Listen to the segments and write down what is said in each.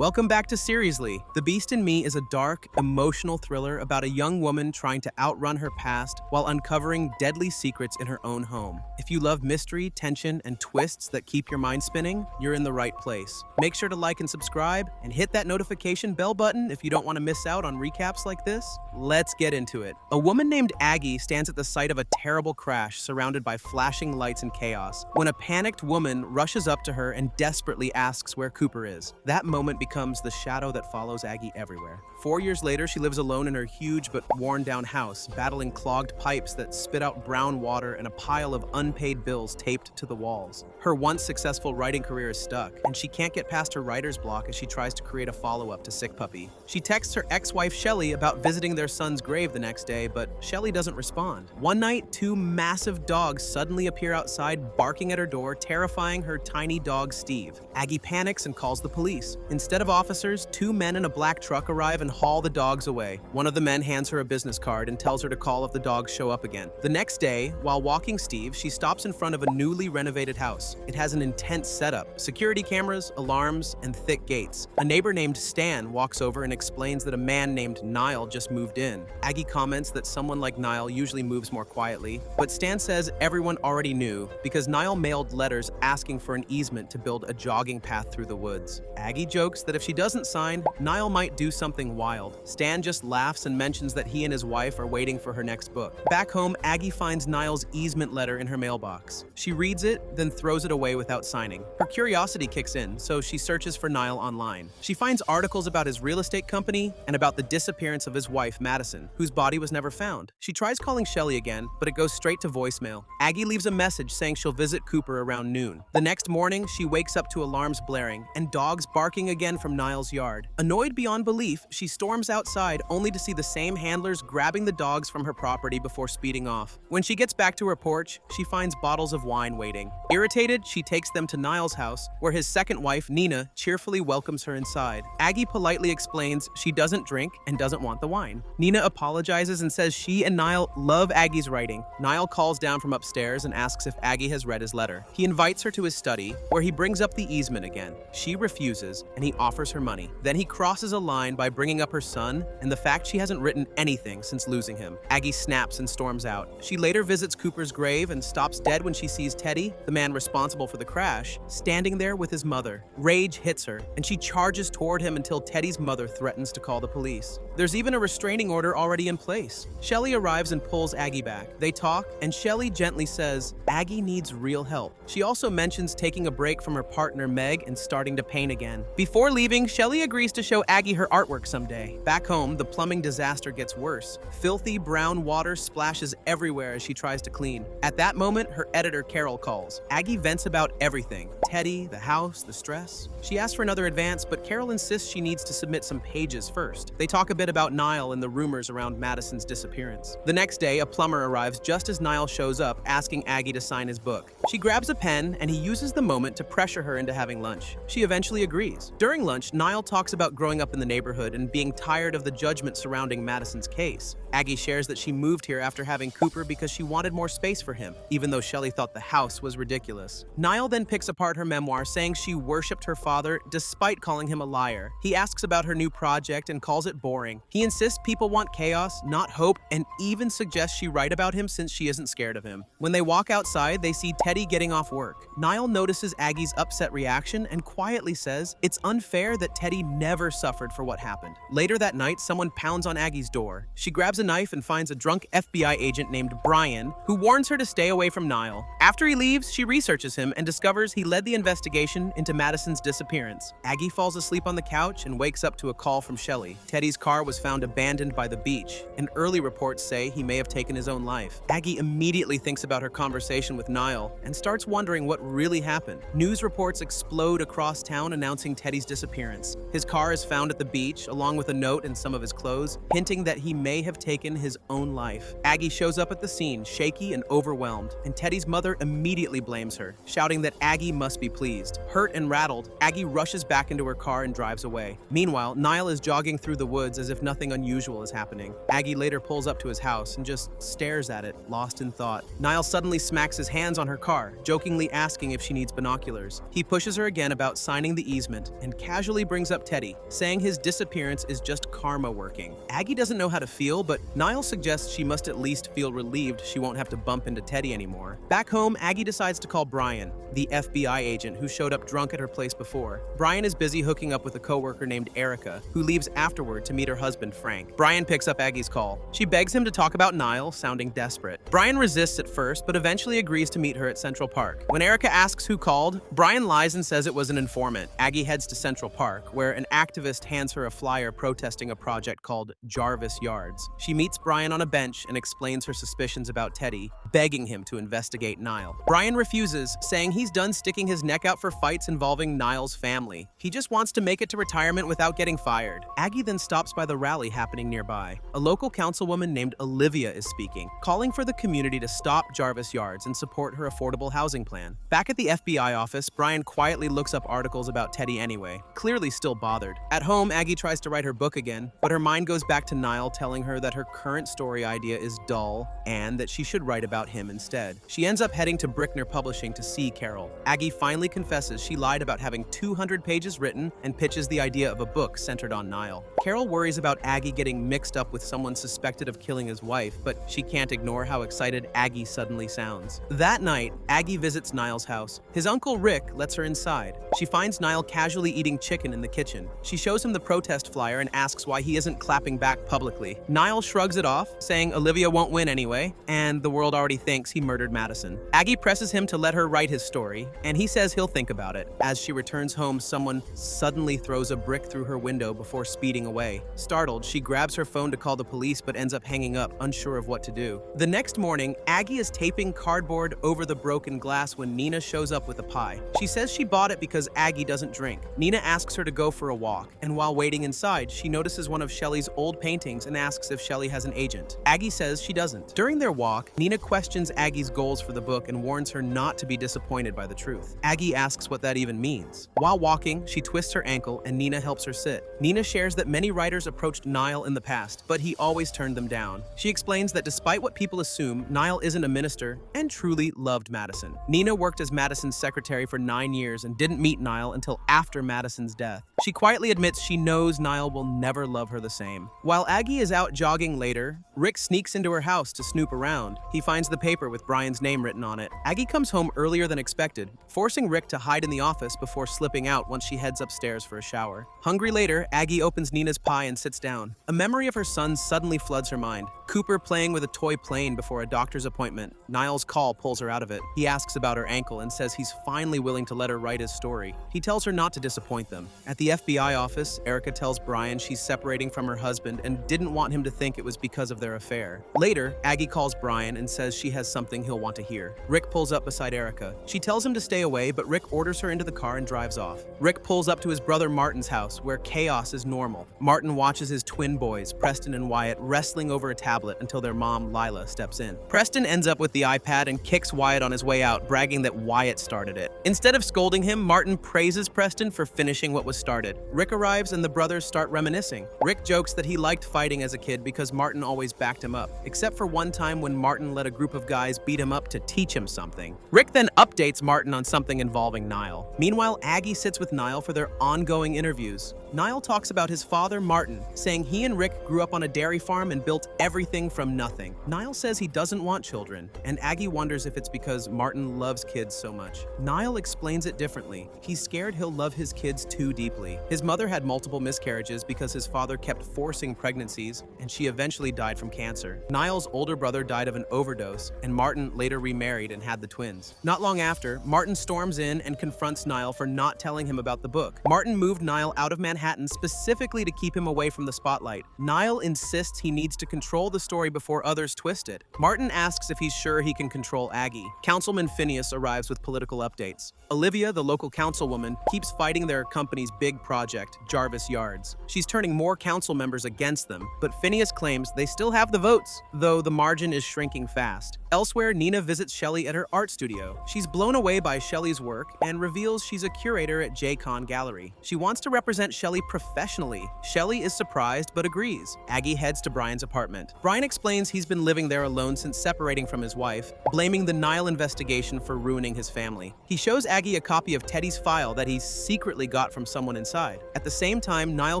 Welcome back to Seriously. The Beast in Me is a dark, emotional thriller about a young woman trying to outrun her past while uncovering deadly secrets in her own home. If you love mystery, tension, and twists that keep your mind spinning, you're in the right place. Make sure to like and subscribe, and hit that notification bell button if you don't want to miss out on recaps like this. Let's get into it. A woman named Aggie stands at the site of a terrible crash surrounded by flashing lights and chaos when a panicked woman rushes up to her and desperately asks where Cooper is. That moment becomes the shadow that follows Aggie everywhere. 4 years later, she lives alone in her huge but worn-down house, battling clogged pipes that spit out brown water and a pile of unpaid bills taped to the walls. Her once successful writing career is stuck, and she can't get past her writer's block as she tries to create a follow-up to Sick Puppy. She texts her ex-wife Shelly about visiting their son's grave the next day, but Shelly doesn't respond. One night, 2 massive dogs suddenly appear outside, barking at her door, terrifying her tiny dog Steve. Aggie panics and calls the police. Instead of officers, 2 men in a black truck arrive and haul the dogs away. One of the men hands her a business card and tells her to call if the dogs show up again. The next day, while walking Steve, she stops in front of a newly renovated house. It has an intense setup: security cameras, alarms, and thick gates. A neighbor named Stan walks over and explains that a man named Nile just moved in. Aggie comments that someone like Nile usually moves more quietly, but Stan says everyone already knew because Nile mailed letters asking for an easement to build a jogging path through the woods. Aggie jokes that if she doesn't sign, Nile might do something wild. Stan just laughs and mentions that he and his wife are waiting for her next book. Back home, Aggie finds Nile's easement letter in her mailbox. She reads it, then throws it away without signing. Her curiosity kicks in, so she searches for Nile online. She finds articles about his real estate company and about the disappearance of his wife, Madison, whose body was never found. She tries calling Shelly again, but it goes straight to voicemail. Aggie leaves a message saying she'll visit Cooper around noon. The next morning, she wakes up to alarms blaring and dogs barking again from Nile's yard. Annoyed beyond belief, she storms outside only to see the same handlers grabbing the dogs from her property before speeding off. When she gets back to her porch, she finds bottles of wine waiting. Irritated, she takes them to Nile's house, where his second wife, Nina, cheerfully welcomes her inside. Aggie politely explains she doesn't drink and doesn't want the wine. Nina apologizes and says she and Nile love Aggie's writing. Nile calls down from upstairs and asks if Aggie has read his letter. He invites her to his study, where he brings up the easement again. She refuses, and he offers her money. Then he crosses a line by bringing up her son and the fact she hasn't written anything since losing him. Aggie snaps and storms out. She later visits Cooper's grave and stops dead when she sees Teddy, the man responsible for the crash, standing there with his mother. Rage hits her, and she charges toward him until Teddy's mother threatens to call the police. There's even a restraining order already in place. Shelly arrives and pulls Aggie back. They talk, and Shelly gently says Aggie needs real help. She also mentions taking a break from her partner Meg and starting to paint again. Before leaving, Shelly agrees to show Aggie her artwork someday. Back home, the plumbing disaster gets worse. Filthy brown water splashes everywhere as she tries to clean. At that moment, her editor Carol calls. Aggie vents about everything: Teddy, the house, the stress. She asks for another advance, but Carol insists she needs to submit some pages first. They talk a bit about Nile and the rumors around Madison's disappearance. The next day, a plumber arrives just as Nile shows up, asking Aggie to sign his book. She grabs a pen, and he uses the moment to pressure her into having lunch. She eventually agrees. During lunch, Nile talks about growing up in the neighborhood and being tired of the judgment surrounding Madison's case. Aggie shares that she moved here after having Cooper because she wanted more space for him, even though Shelly thought the house was ridiculous. Nile then picks apart her memoir, saying she worshipped her father despite calling him a liar. He asks about her new project and calls it boring. He insists people want chaos, not hope, and even suggests she write about him since she isn't scared of him. When they walk outside, they see Teddy getting off work. Nile notices Aggie's upset reaction and quietly says it's unfair that Teddy never suffered for what happened. Later that night, someone pounds on Aggie's door. She grabs a knife and finds a drunk FBI agent named Brian, who warns her to stay away from Nile. After he leaves, she researches him and discovers he led the investigation into Madison's disappearance. Aggie falls asleep on the couch and wakes up to a call from Shelly. Teddy's car was found abandoned by the beach, and early reports say he may have taken his own life. Aggie immediately thinks about her conversation with Nile and starts wondering what really happened. News reports explode across town announcing Teddy's disappearance. His car is found at the beach, along with a note and some of his clothes, hinting that he may have taken his own life. Aggie shows up at the scene, shaky and overwhelmed, and Teddy's mother immediately blames her, shouting that Aggie must be pleased. Hurt and rattled, Aggie rushes back into her car and drives away. Meanwhile, Nile is jogging through the woods as if nothing unusual is happening. Aggie later pulls up to his house and just stares at it, lost in thought. Nile suddenly smacks his hands on her car, jokingly asking if she needs binoculars. He pushes her again about signing the easement and casually brings up Teddy, saying his disappearance is just karma working. Aggie doesn't know how to feel, but Nile suggests she must at least feel relieved she won't have to bump into Teddy anymore. Back home, Aggie decides to call Brian, the FBI agent who showed up drunk at her place before. Brian is busy hooking up with a coworker named Erica, who leaves afterward to meet her husband Frank. Brian picks up Aggie's call. She begs him to talk about Nile, sounding desperate. Brian resists at first, but eventually agrees to meet her at Central Park. When Erica asks who called, Brian lies and says it was an informant. Aggie heads to Central Park, where an activist hands her a flyer protesting a project called Jarvis Yards. She meets Brian on a bench and explains her suspicions about Teddy, begging him to investigate Nile. Brian refuses, saying he's done sticking his neck out for fights involving Nile's family. He just wants to make it to retirement without getting fired. Aggie then stops by the rally happening nearby. A local councilwoman named Olivia is speaking, calling for the community to stop Jarvis Yards and support her affordable housing plan. Back at the FBI office, Brian quietly looks up articles about Teddy anyway, clearly still bothered. At home, Aggie tries to write her book again, but her mind goes back to Nile telling her that her current story idea is dull and that she should write about him instead. She ends up heading to Brickner Publishing to see Carol. Aggie finally confesses she lied about having 200 pages written and pitches the idea of a book centered on Nile. Carol worries about Aggie getting mixed up with someone suspected of killing his wife, but she can't ignore how excited Aggie suddenly sounds. That night, Aggie visits Nile's house. His uncle Rick lets her inside. She finds Nile casually eating chicken in the kitchen. She shows him the protest flyer and asks why he isn't clapping back publicly. Nile shrugs it off, saying Olivia won't win anyway, and the world already thinks he murdered Madison. Aggie presses him to let her write his story, and he says he'll think about it. As she returns home, someone suddenly throws a brick through her window before speeding away. Startled, she grabs her phone to call the police but ends up hanging up, unsure of what to do. The next morning, Aggie is taping cardboard over the broken glass when Nina shows up with a pie. She says she bought it because Aggie doesn't drink. Nina asks her to go for a walk, and while waiting inside, she notices one of Shelley's old paintings and asks if Shelley has an agent. Aggie says she doesn't. During their walk, Nina questions Aggie's goals for the book and warns her not to be disappointed by the truth. Aggie asks what that even means. While walking, she twists her ankle and Nina helps her sit. Nina shares that many writers approached Nile in the past, but he always turned them down. She explains that despite what people assume, Nile isn't a minister and truly loved Madison. Nina worked as Madison's secretary for 9 years and didn't meet Nile until after Madison's death. She quietly admits she knows Nile will never love her the same. While Aggie is out jogging later, Rick sneaks into her house to snoop around. He finds the paper with Brian's name written on it. Aggie comes home earlier than expected, forcing Rick to hide in the office before slipping out once she heads upstairs for a shower. Hungry later, Aggie opens Nina's pie and sits down. A memory of her son suddenly floods her mind. Cooper playing with a toy plane before a doctor's appointment. Nile's call pulls her out of it. He asks about her ankle and says he's finally willing to let her write his story. He tells her not to disappoint them. At the FBI office, Erica tells Brian she's separating from her husband and didn't want him to think it was because of their affair. Later, Aggie calls Brian and says she has something he'll want to hear. Rick pulls up beside Erica. She tells him to stay away, but Rick orders her into the car and drives off. Rick pulls up to his brother Martin's house, where chaos is normal. Martin watches his twin boys, Preston and Wyatt, wrestling over a tablet until their mom, Lila, steps in. Preston ends up with the iPad and kicks Wyatt on his way out, bragging that Wyatt started it. Instead of scolding him, Martin praises Preston for finishing what was started. Rick arrives and the brothers start reminiscing. Rick jokes that he liked fighting as a kid because Martin always backed him up, except for one time when Martin let a group of guys beat him up to teach him something. Rick then updates Martin on something involving Nile. Meanwhile, Aggie sits with Nile for their ongoing interviews. Nile talks about his father, Martin, saying he and Rick grew up on a dairy farm and built everything from nothing. Nile says he doesn't want children, and Aggie wonders if it's because Martin loves kids so much. Nile explains it differently. He's scared he'll love his kids too deeply. His mother had multiple miscarriages because his father kept forcing pregnancies, and she eventually died from cancer. Nile's older brother died of an overdose, and Martin later remarried and had the twins. Not long after, Martin storms in and confronts Nile for not telling him about the book. Martin moved Nile out of Manhattan specifically to keep him away from the spotlight. Nile insists he needs to control the story before others twist it. Martin asks if he's sure he can control Aggie. Councilman Phineas arrives with political updates. Olivia, the local councilwoman, keeps fighting their company's big project, Jarvis Yards. She's turning more council members against them, but Phineas claims they still have the votes, though the margin is shrinking fast. Elsewhere, Nina visits Shelley at her art studio. She's blown away by Shelley's work and reveals she's a curator at J-Con Gallery. She wants to represent Shelley professionally. Shelley is surprised but agrees. Aggie heads to Brian's apartment. Brian explains he's been living there alone since separating from his wife, blaming the Nile investigation for ruining his family. He shows Aggie a copy of Teddy's file that he secretly got from someone inside. At the same time, Nile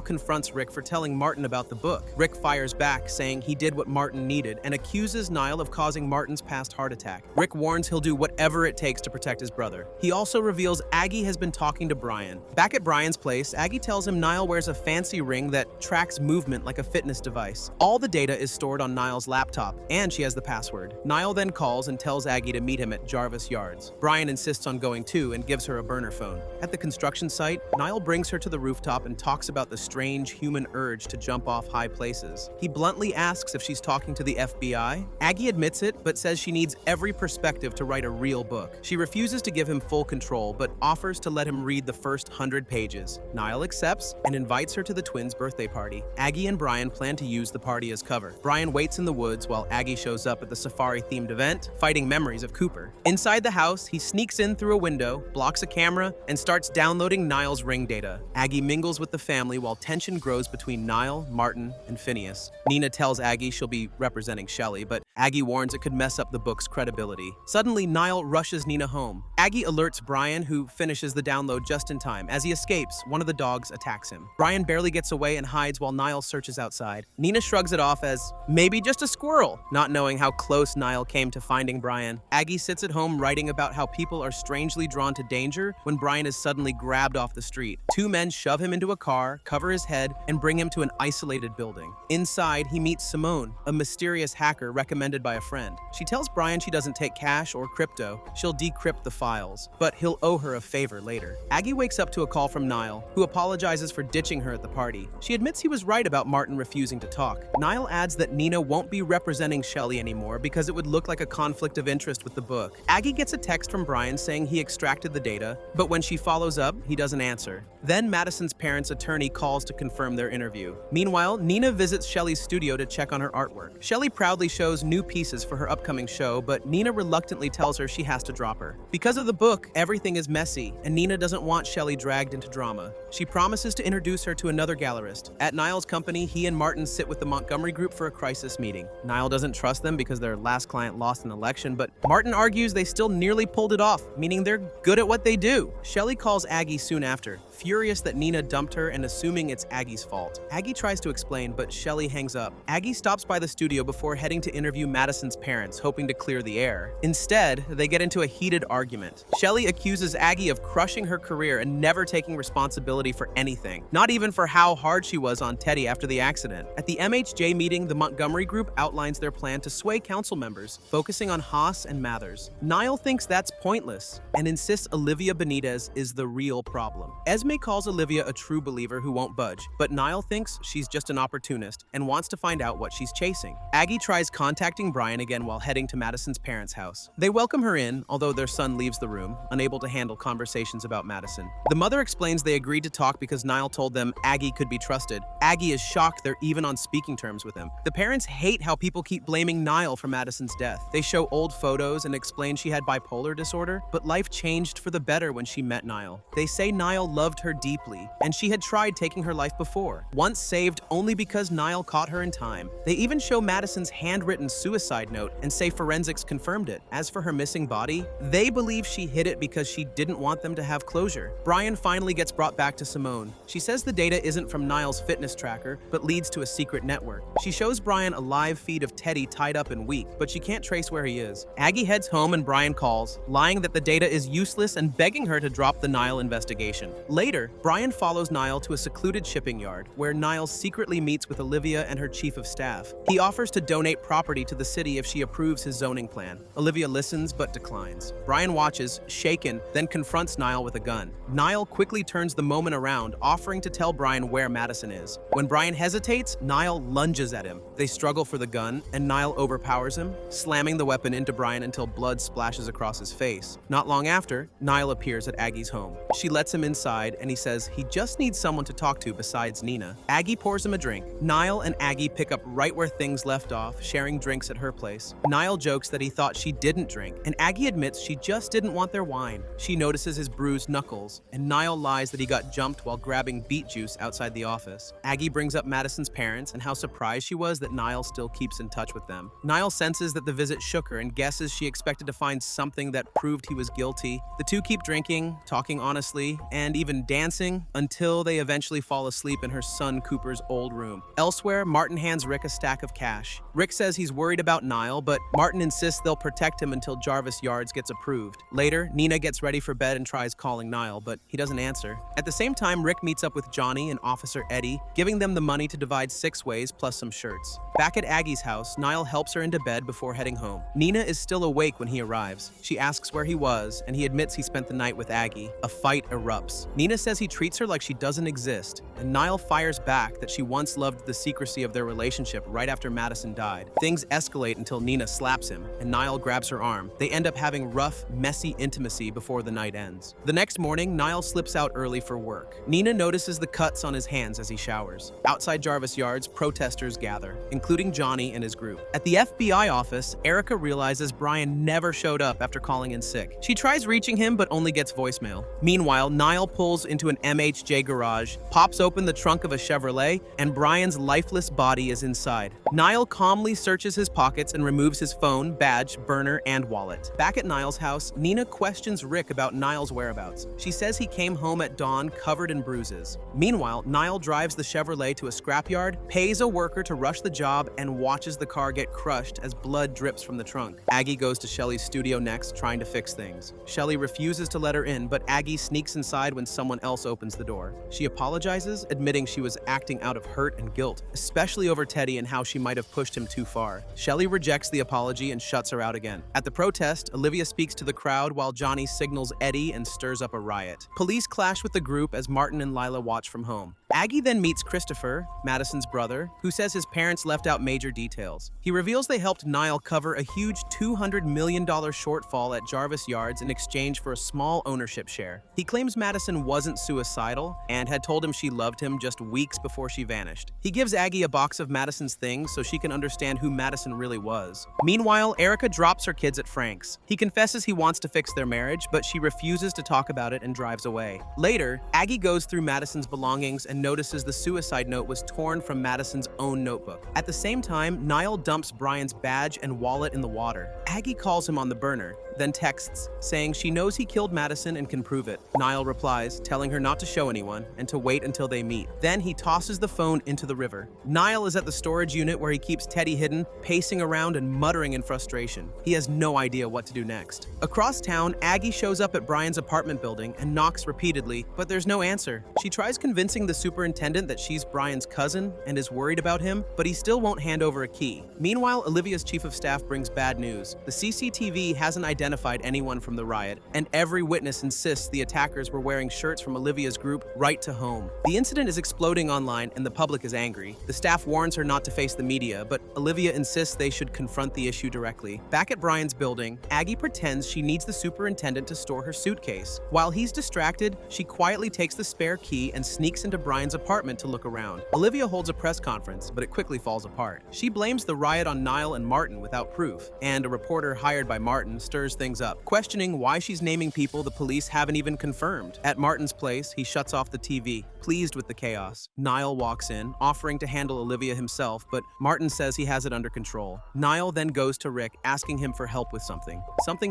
confronts Rick for telling Martin about the book. Rick fires back, saying he did what Martin needed, and accuses Nile of causing Martin's past heart attack. Rick warns he'll do whatever it takes to protect his brother. He also reveals Aggie has been talking to Brian. Back at Brian's place, Aggie tells him Nile wears a fancy ring that tracks movement like a fitness device. All the data is stored on Nile's laptop, and she has the password. Nile then calls and tells Aggie to meet him at Jarvis Yards. Brian insists on going too and gives her a burner phone. At the construction site, Nile brings her to the rooftop and talks about the strange human urge to jump off high places. He bluntly asks if she's talking to the FBI. Aggie admits it, but says she needs every perspective to write a real book. She refuses to give him full control, but offers to let him read the first 100 pages. Nile accepts and invites her to the twins' birthday party. Aggie and Brian plan to use the party as cover. Brian waits in the woods while Aggie shows up at the safari-themed event, fighting memories of Cooper. Inside the house, he sneaks in through a window, blocks a camera, and starts downloading Nile's ring data. Aggie mingles with the family while tension grows between Nile, Martin, and Phineas. Nina tells Aggie she'll be representing Shelley, but Aggie warns it could mess up the book's credibility. Suddenly, Nile rushes Nina home. Aggie alerts Brian, who finishes the download just in time. As he escapes, one of the dogs attacks him. Brian barely gets away and hides while Nile searches outside. Nina shrugs it off as maybe just a squirrel, not knowing how close Nile came to finding Brian. Aggie sits at home writing about how people are strangely drawn to danger when Brian is suddenly grabbed off the street. Two men shove him into a car, cover his head, and bring him to an isolated building. Inside, he meets Simone, a mysterious hacker recommended by a friend. She tells Brian she doesn't take cash or crypto. She'll decrypt the files, but he'll owe her a favor later. Aggie wakes up to a call from Nile, who apologizes for ditching her at the party. She admits he was right about Martin refusing to talk. Nile adds that Nina won't be representing Shelley anymore because it would look like a conflict of interest with the book. Aggie gets a text from Brian saying he extracted the data, but when she follows up, he doesn't answer. Then Madison's parents' attorney calls to confirm their interview. Meanwhile, Nina visits Shelley's studio to check on her artwork. Shelley proudly shows new pieces for her upcoming show, but Nina reluctantly tells her she has to drop her. Because of the book, everything is messy, and Nina doesn't want Shelley dragged into drama. She promises to introduce her to another gallerist. At Nile's company, he and Martin sit with the Montgomery group for a crisis meeting. Nile doesn't trust them because their last client lost an election, but Martin argues they still nearly pulled it off, meaning they're good at what they do. Shelley calls Aggie soon after, furious that Nina dumped her and assuming it's Aggie's fault. Aggie tries to explain, but Shelley hangs up. Aggie stops by the studio before heading to interview Madison's parents, hoping to clear the air. Instead, they get into a heated argument. Shelley accuses Aggie of crushing her career and never taking responsibility for anything, not even for how hard she was on Teddy after the accident. At the MHJ meeting, the Montgomery group outlines their plan to sway council members, focusing on Haas and Mathers. Nile thinks that's pointless and insists Olivia Benitez is the real problem. Esme calls Olivia a true believer who won't budge, but Nile thinks she's just an opportunist and wants to find out what she's chasing. Aggie tries contacting Brian again while heading to Madison's parents' house. They welcome her in, although their son leaves the room, unable to handle conversations about Madison. The mother explains they agreed to talk because Nile told them Aggie could be trusted. Aggie is shocked they're even on speaking terms with him. The parents hate how people keep blaming Nile for Madison's death. They show old photos and explain she had bipolar disorder, but life changed for the better when she met Nile. They say Nile loved her deeply, and she had tried taking her life before, once saved only because Nile caught her in time. They even show Madison's handwritten suicide note and say forensics confirmed it. As for her missing body, they believe she hid it because she didn't want them to have closure. Brian finally gets brought back to Simone. She says the data isn't from Nile's fitness tracker, but leads to a secret network. She shows Brian a live feed of Teddy tied up and weak, but she can't trace where he is. Aggie heads home and Brian calls, lying that the data is useless and begging her to drop the Nile investigation. Later, Brian follows Nile to a secluded shipping yard, where Nile secretly meets with Olivia and her chief of staff. He offers to donate property to the city if she approves his zoning plan. Olivia listens but declines. Brian watches, shaken, then confronts Nile with a gun. Nile quickly turns the moment around, offering to tell Brian where Madison is. When Brian hesitates, Nile lunges at him. They struggle for the gun, and Nile overpowers him, slamming the weapon into Brian until blood splashes across his face. Not long after, Nile appears at Aggie's home. She lets him inside excited and he says he just needs someone to talk to besides Nina. Aggie pours him a drink. Nile and Aggie pick up right where things left off, sharing drinks at her place. Nile jokes that he thought she didn't drink, and Aggie admits she just didn't want their wine. She notices his bruised knuckles, and Nile lies that he got jumped while grabbing beet juice outside the office. Aggie brings up Madison's parents and how surprised she was that Nile still keeps in touch with them. Nile senses that the visit shook her and guesses she expected to find something that proved he was guilty. The two keep drinking, talking honestly, and even dancing until they eventually fall asleep in her son Cooper's old room. Elsewhere, Martin hands Rick a stack of cash. Rick says he's worried about Nile, but Martin insists they'll protect him until Jarvis Yards gets approved. Later, Nina gets ready for bed and tries calling Nile, but he doesn't answer. At the same time, Rick meets up with Johnny and Officer Eddie, giving them the money to divide 6 ways plus some shirts. Back at Aggie's house, Nile helps her into bed before heading home. Nina is still awake when he arrives. She asks where he was, and he admits he spent the night with Aggie. A fight erupts. Nina says he treats her like she doesn't exist, and Nile fires back that she once loved the secrecy of their relationship right after Madison died. Things escalate until Nina slaps him, and Nile grabs her arm. They end up having rough, messy intimacy before the night ends. The next morning, Nile slips out early for work. Nina notices the cuts on his hands as he showers. Outside Jarvis Yards, protesters gather, including Johnny and his group. At the FBI office, Erica realizes Brian never showed up after calling in sick. She tries reaching him but only gets voicemail. Meanwhile, Nile pulls into an MHJ garage, pops open the trunk of a Chevrolet, and Brian's lifeless body is inside. Nile calmly searches his pockets and removes his phone, badge, burner, and wallet. Back at Nile's house, Nina questions Rick about Nile's whereabouts. She says he came home at dawn covered in bruises. Meanwhile, Nile drives the Chevrolet to a scrapyard, pays a worker to rush the job, and watches the car get crushed as blood drips from the trunk. Aggie goes to Shelly's studio next, trying to fix things. Shelly refuses to let her in, but Aggie sneaks inside when someone else opens the door. She apologizes, admitting she was acting out of hurt and guilt, especially over Teddy and how she might have pushed him too far. Shelly rejects the apology and shuts her out again. At the protest, Olivia speaks to the crowd while Johnny signals Eddie and stirs up a riot. Police clash with the group as Martin and Lila watch from home. Aggie then meets Christopher, Madison's brother, who says his parents left out major details. He reveals they helped Nile cover a huge $200 million shortfall at Jarvis Yards in exchange for a small ownership share. He claims Madison wasn't suicidal and had told him she loved him just weeks before she vanished. He gives Aggie a box of Madison's things so she can understand who Madison really was. Meanwhile, Erica drops her kids at Frank's. He confesses he wants to fix their marriage, but she refuses to talk about it and drives away. Later, Aggie goes through Madison's belongings and notices the suicide note was torn from Madison's own notebook. At the same time, Nile dumps Brian's badge and wallet in the water. Aggie calls him on the burner, then texts, saying she knows he killed Madison and can prove it. Nile replies, telling her not to show anyone and to wait until they meet. Then he tosses the phone into the river. Nile is at the storage unit where he keeps Teddy hidden, pacing around and muttering in frustration. He has no idea what to do next. Across town, Aggie shows up at Brian's apartment building and knocks repeatedly, but there's no answer. She tries convincing the superintendent that she's Brian's cousin and is worried about him, but he still won't hand over a key. Meanwhile, Olivia's chief of staff brings bad news. The CCTV hasn't identified anyone from the riot, and every witness insists the attackers were wearing shirts from Olivia's group right to home. The incident is exploding online and the public is angry. The staff warns her not to face the media, but Olivia insists they should confront the issue directly. Back at Brian's building, Aggie pretends she needs the superintendent to store her suitcase. While he's distracted, she quietly takes the spare key and sneaks into Brian's apartment to look around. Olivia holds a press conference, but it quickly falls apart. She blames the riot on Nile and Martin without proof, and a reporter hired by Martin stirs things up, questioning why she's naming people the police haven't even confirmed. At Martin's place, he shuts off the TV, pleased with the chaos. Nile walks in, offering to handle Olivia himself, but Martin says he has it under control. Nile then goes to Rick, asking him for help with something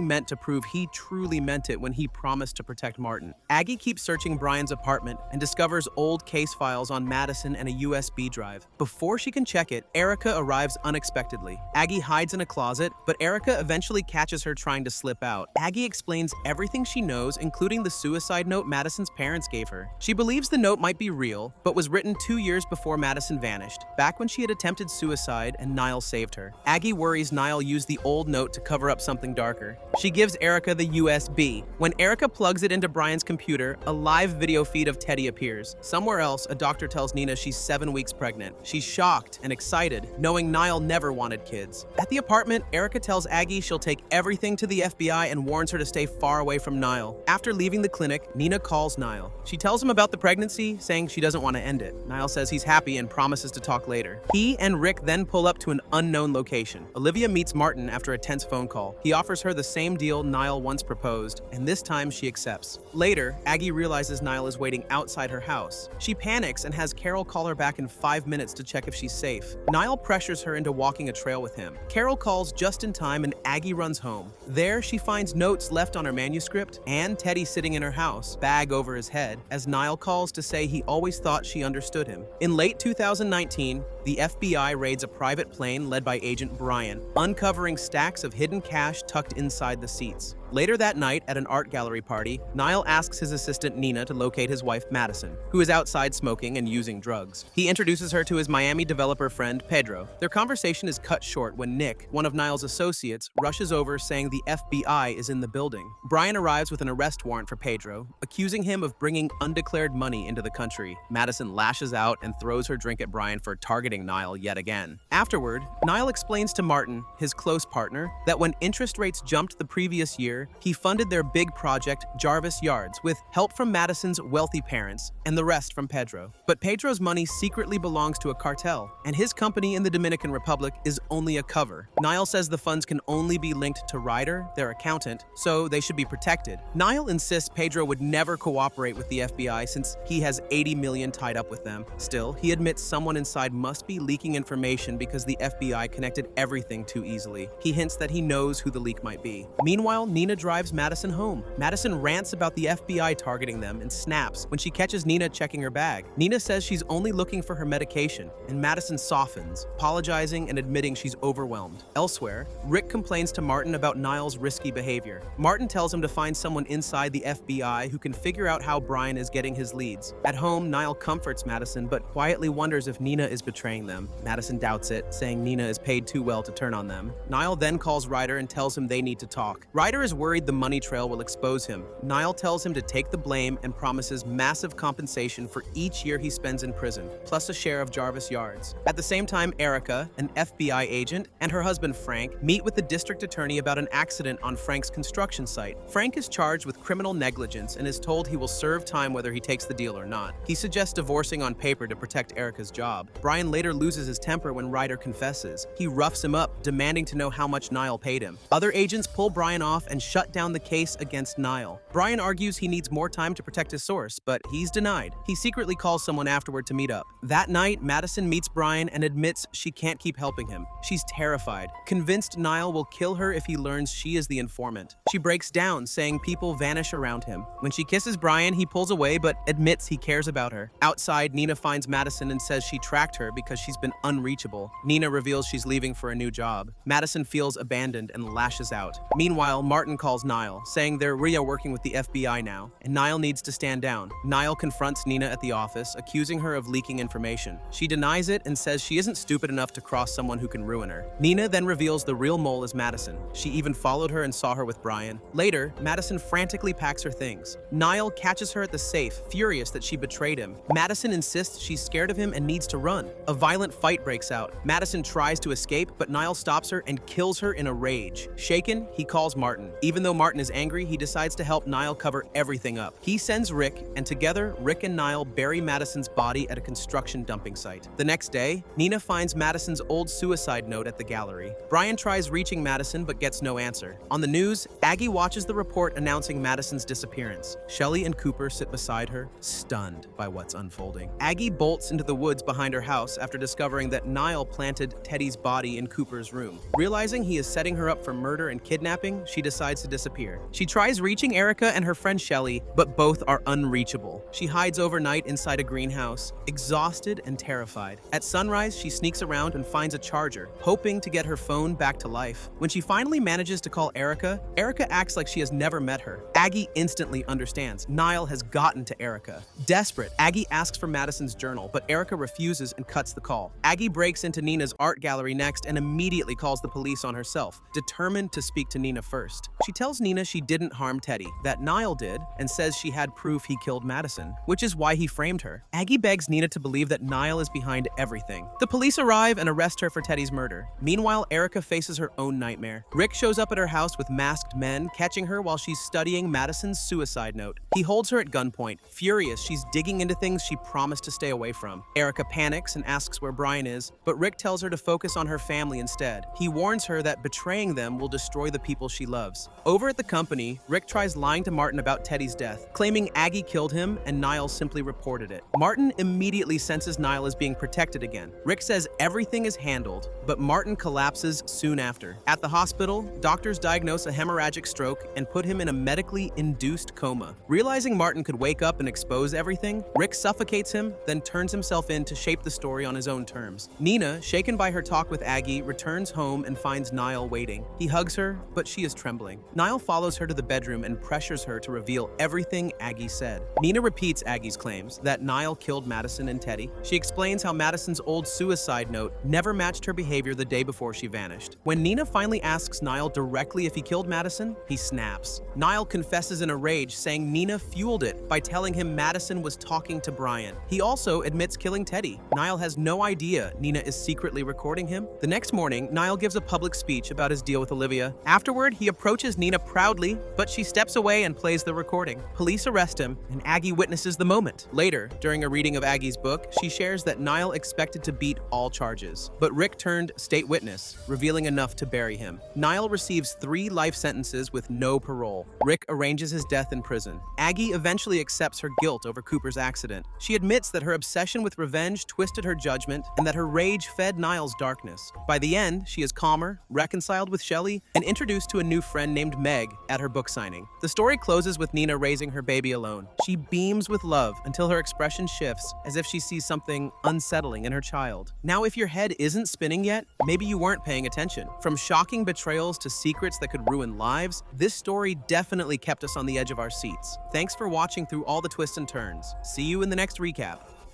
meant to prove he truly meant it when he promised to protect Martin. Aggie keeps searching Brian's apartment and discovers old case files on Madison and a USB drive. Before she can check it, Erica arrives unexpectedly. Aggie hides in a closet, but Erica eventually catches her trying to slip out. Aggie explains everything she knows, including the suicide note Madison's parents gave her. She believes the note might be real, but was written 2 years before Madison vanished, back when she had attempted suicide and Nile saved her. Aggie worries Nile used the old note to cover up something darker. She gives Erica the USB. When Erica plugs it into Brian's computer, a live video feed of Teddy appears. Somewhere else, a doctor tells Nina she's 7 weeks pregnant. She's shocked and excited, knowing Nile never wanted kids. At the apartment, Erica tells Aggie she'll take everything to the FBI and warns her to stay far away from Nile. After leaving the clinic, Nina calls Nile. She tells him about the pregnancy, saying she doesn't want to end it. Nile says he's happy and promises to talk later. He and Rick then pull up to an unknown location. Olivia meets Martin after a tense phone call. He offers her the same deal Nile once proposed, and this time she accepts. Later, Aggie realizes Nile is waiting outside her house. She panics and has Carol call her back in 5 minutes to check if she's safe. Nile pressures her into walking a trail with him. Carol calls just in time and Aggie runs home. There, she finds notes left on her manuscript and Teddy sitting in her house, bag over his head, as Nile calls to say he always thought she understood him. In late 2019, the FBI raids a private plane led by Agent Brian, uncovering stacks of hidden cash tucked inside the seats. Later that night, at an art gallery party, Nile asks his assistant Nina to locate his wife Madison, who is outside smoking and using drugs. He introduces her to his Miami developer friend Pedro. Their conversation is cut short when Nick, one of Nile's associates, rushes over saying the FBI is in the building. Brian arrives with an arrest warrant for Pedro, accusing him of bringing undeclared money into the country. Madison lashes out and throws her drink at Brian for targeting Nile yet again. Afterward, Nile explains to Martin, his close partner, that when interest rates jumped the previous year, he funded their big project, Jarvis Yards, with help from Madison's wealthy parents and the rest from Pedro. But Pedro's money secretly belongs to a cartel, and his company in the Dominican Republic is only a cover. Nile says the funds can only be linked to Ryder, their accountant, so they should be protected. Nile insists Pedro would never cooperate with the FBI since he has $80 million tied up with them. Still, he admits someone inside must be leaking information because the FBI connected everything too easily. He hints that he knows who the leak might be. Meanwhile, Nina drives Madison home. Madison rants about the FBI targeting them and snaps when she catches Nina checking her bag. Nina says she's only looking for her medication, and Madison softens, apologizing and admitting she's overwhelmed. Elsewhere, Rick complains to Martin about Nile's risky behavior. Martin tells him to find someone inside the FBI who can figure out how Brian is getting his leads. At home, Nile comforts Madison, but quietly wonders if Nina is betraying them. Madison doubts it, saying Nina is paid too well to turn on them. Nile then calls Ryder and tells him they need to talk. Ryder is worried the money trail will expose him. Nile tells him to take the blame and promises massive compensation for each year he spends in prison, plus a share of Jarvis Yards. At the same time, Erica, an FBI agent, and her husband Frank meet with the district attorney about an accident on Frank's construction site. Frank is charged with criminal negligence and is told he will serve time whether he takes the deal or not. He suggests divorcing on paper to protect Erica's job. Brian later loses his temper when Ryder confesses. He roughs him up, demanding to know how much Nile paid him. Other agents pull Brian off and shut down the case against Nile. Brian argues he needs more time to protect his source, but he's denied. He secretly calls someone afterward to meet up. That night, Madison meets Brian and admits she can't keep helping him. She's terrified, convinced Nile will kill her if he learns she is the informant. She breaks down, saying people vanish around him. When she kisses Brian, he pulls away but admits he cares about her. Outside, Nina finds Madison and says she tracked her because she's been unreachable. Nina reveals she's leaving for a new job. Madison feels abandoned and lashes out. Meanwhile, Martin calls Nile, saying they're working with the FBI now, and Nile needs to stand down. Nile confronts Nina at the office, accusing her of leaking information. She denies it and says she isn't stupid enough to cross someone who can ruin her. Nina then reveals the real mole is Madison. She even followed her and saw her with Brian. Later, Madison frantically packs her things. Nile catches her at the safe, furious that she betrayed him. Madison insists she's scared of him and needs to run. A violent fight breaks out. Madison tries to escape, but Nile stops her and kills her in a rage. Shaken, he calls Martin. Even though Martin is angry, he decides to help Nile cover everything up. He sends Rick, and together, Rick and Nile bury Madison's body at a construction dumping site. The next day, Nina finds Madison's old suicide note at the gallery. Brian tries reaching Madison but gets no answer. On the news, Aggie watches the report announcing Madison's disappearance. Shelley and Cooper sit beside her, stunned by what's unfolding. Aggie bolts into the woods behind her house after discovering that Nile planted Teddy's body in Cooper's room. Realizing he is setting her up for murder and kidnapping, she decides decides to disappear. She tries reaching Erica and her friend Shelly, but both are unreachable. She hides overnight inside a greenhouse, exhausted and terrified. At sunrise, she sneaks around and finds a charger, hoping to get her phone back to life. When she finally manages to call Erica, Erica acts like she has never met her. Aggie instantly understands. Nile has gotten to Erica. Desperate, Aggie asks for Madison's journal, but Erica refuses and cuts the call. Aggie breaks into Nina's art gallery next and immediately calls the police on herself, determined to speak to Nina first. She tells Nina she didn't harm Teddy, that Nile did, and says she had proof he killed Madison, which is why he framed her. Aggie begs Nina to believe that Nile is behind everything. The police arrive and arrest her for Teddy's murder. Meanwhile, Erica faces her own nightmare. Rick shows up at her house with masked men, catching her while she's studying Madison's suicide note. He holds her at gunpoint. Furious, she's digging into things she promised to stay away from. Erica panics and asks where Brian is, but Rick tells her to focus on her family instead. He warns her that betraying them will destroy the people she loves. Over at the company, Rick tries lying to Martin about Teddy's death, claiming Aggie killed him and Nile simply reported it. Martin immediately senses Nile is being protected again. Rick says everything is handled, but Martin collapses soon after. At the hospital, doctors diagnose a hemorrhagic stroke and put him in a medically induced coma. Realizing Martin could wake up and expose everything, Rick suffocates him, then turns himself in to shape the story on his own terms. Nina, shaken by her talk with Aggie, returns home and finds Nile waiting. He hugs her, but she is trembling. Nile follows her to the bedroom and pressures her to reveal everything Aggie said. Nina repeats Aggie's claims that Nile killed Madison and Teddy. She explains how Madison's old suicide note never matched her behavior the day before she vanished. When Nina finally asks Nile directly if he killed Madison, he snaps. Nile confesses in a rage, saying Nina fueled it by telling him Madison was talking to Brian. He also admits killing Teddy. Nile has no idea Nina is secretly recording him. The next morning, Nile gives a public speech about his deal with Olivia. Afterward, he approaches Nina proudly, but she steps away and plays the recording. Police arrest him, and Aggie witnesses the moment. Later, during a reading of Aggie's book, she shares that Nile expected to beat all charges, but Rick turned state witness, revealing enough to bury him. Nile receives 3 life sentences with no parole. Rick arranges his death in prison. Aggie eventually accepts her guilt over Cooper's accident. She admits that her obsession with revenge twisted her judgment and that her rage fed Nile's darkness. By the end, she is calmer, reconciled with Shelly, and introduced to a new friend named Meg at her book signing. The story closes with Nina raising her baby alone. She beams with love until her expression shifts, as if she sees something unsettling in her child. Now, if your head isn't spinning yet, maybe you weren't paying attention. From shocking betrayals to secrets that could ruin lives, this story definitely kept us on the edge of our seats. Thanks for watching through all the twists and turns. See you in the next recap.